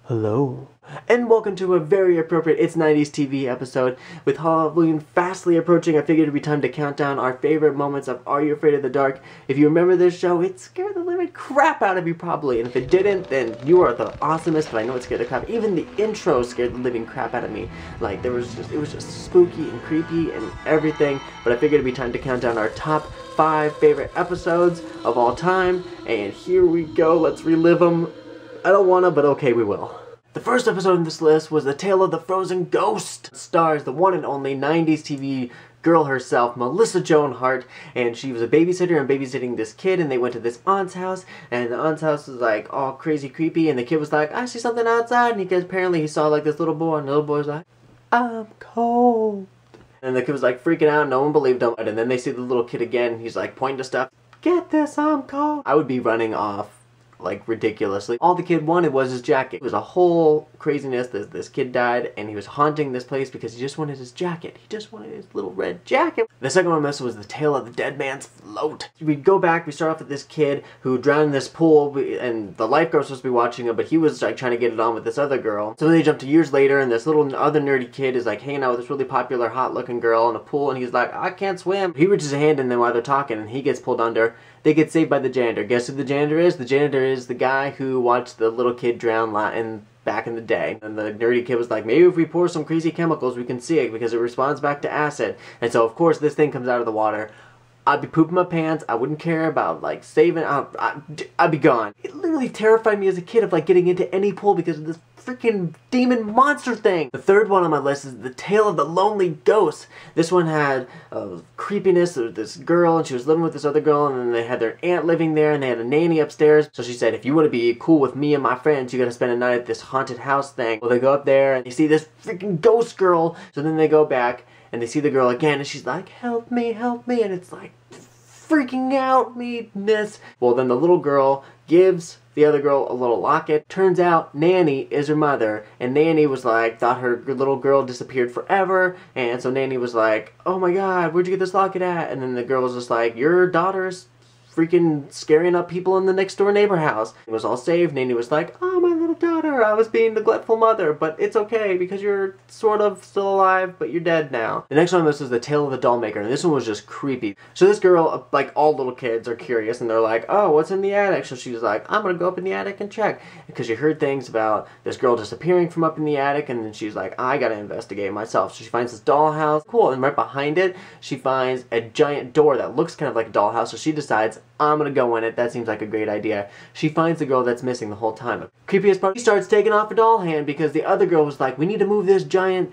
Hello, and welcome to a very appropriate It's 90s TV episode. With Halloween fastly approaching, I figured it'd be time to count down our favorite moments of Are You Afraid of the Dark? If you remember this show, it scared the living crap out of you probably, and if it didn't, then you are the awesomest, but I know it scared the crap. Even the intro scared the living crap out of me. Like, it was just spooky and creepy and everything, but I figured it'd be time to count down our top 5 favorite episodes of all time, and here we go, let's relive them. I don't wanna, but okay, we will. The first episode in this list was The Tale of the Frozen Ghost. It stars the one and only 90s TV girl herself, Melissa Joan Hart, and she was a babysitter and babysitting this kid, and they went to this aunt's house, and the aunt's house was like all crazy creepy, and the kid was like, I see something outside, and apparently he saw like this little boy, and the little boy was like, I'm cold. And the kid was like freaking out, no one believed him, and then they see the little kid again, and he's like pointing to stuff, get this, I'm cold. I would be running off like ridiculously. All the kid wanted was his jacket. It was a whole craziness. This kid died and he was haunting this place because he just wanted his jacket. He just wanted his little red jacket. The second one was The Tale of the Dead Man's Float. We go back, we start off with this kid who drowned in this pool, and the lifeguard was supposed to be watching him, but he was like trying to get it on with this other girl. So they jump to years later, and this little other nerdy kid is like hanging out with this really popular hot looking girl in a pool, and he's like, I can't swim. He reaches a hand in them while they're talking and he gets pulled under. They get saved by the janitor. Guess who the janitor is? The janitor is the guy who watched the little kid drown back in the day. And the nerdy kid was like, maybe if we pour some crazy chemicals we can see it because it responds back to acid. And so of course this thing comes out of the water. I'd be pooping my pants. I wouldn't care about like saving. I'd be gone. It literally terrified me as a kid of like getting into any pool because of this freaking demon monster thing. The third one on my list is The Tale of the Lonely Ghost. This one had creepiness. There was this girl and she was living with this other girl, and then they had their aunt living there and they had a nanny upstairs. So she said, if you want to be cool with me and my friends, you gotta spend a night at this haunted house thing. Well, they go up there and they see this freaking ghost girl. So then they go back and they see the girl again and she's like, help me, and it's like freaking out me, miss. Well, then the little girl gives the other girl a little locket. Turns out Nanny is her mother, and Nanny was like, thought her little girl disappeared forever, and so Nanny was like, oh my god, where'd you get this locket at? And then the girl was just like, your daughter's freaking scaring up people in the next door neighbor house. It was all saved. Nanny was like, oh, my little daughter, I was being neglectful mother, but it's okay because you're sort of still alive, but you're dead now. The next one on this is The Tale of the Doll Maker, and this one was just creepy. So this girl, like all little kids, are curious, and they're like, oh, what's in the attic? So she's like, I'm gonna go up in the attic and check. Because she heard things about this girl disappearing from up in the attic, and then she's like, I gotta investigate myself. So she finds this dollhouse. Cool, and right behind it, she finds a giant door that looks kind of like a dollhouse, so she decides, I'm gonna go in it. That seems like a great idea. She finds the girl that's missing the whole time. Creepiest part, she starts taking off a doll hand because the other girl was like, we need to move this giant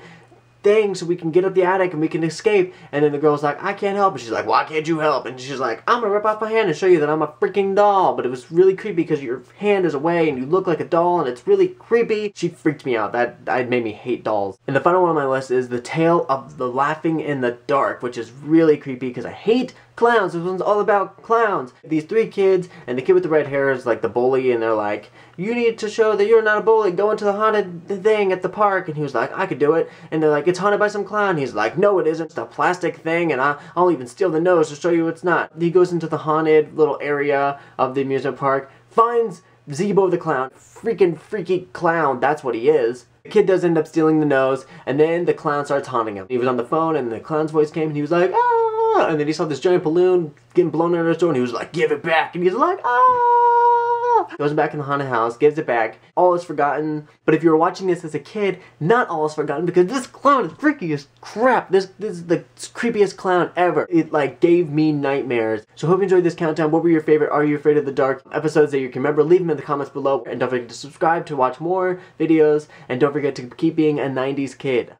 thing so we can get up the attic and we can escape. And then the girl's like, I can't help. And she's like, why can't you help? And she's like, I'm gonna rip off my hand and show you that I'm a freaking doll. But it was really creepy because your hand is away and you look like a doll and it's really creepy. She freaked me out. That made me hate dolls. And the final one on my list is The Tale of the Laughing in the Dark, which is really creepy because I hate clowns. This one's all about clowns. These 3 kids, and the kid with the red hair is like the bully, and they're like, you need to show that you're not a bully. Go into the haunted thing at the park. And he was like, I could do it. And they're like, it's haunted by some clown. He's like, no, it isn't. It's a plastic thing, and I'll even steal the nose to show you it's not. He goes into the haunted little area of the amusement park, finds Zeebo the clown. Freaking freaky clown, that's what he is. The kid does end up stealing the nose, and then the clown starts haunting him. He was on the phone, and the clown's voice came, and he was like, ah! And then he saw this giant balloon getting blown out of his door, and he was like, give it back! And he's like, ah! Goes back in the haunted house, gives it back. All is forgotten. But if you were watching this as a kid, not all is forgotten because this clown is freaky as crap. This is the creepiest clown ever. It like gave me nightmares. So hope you enjoyed this countdown. What were your favorite Are You Afraid of the Dark episodes that you can remember? Leave them in the comments below. And don't forget to subscribe to watch more videos. And don't forget to keep being a 90s kid.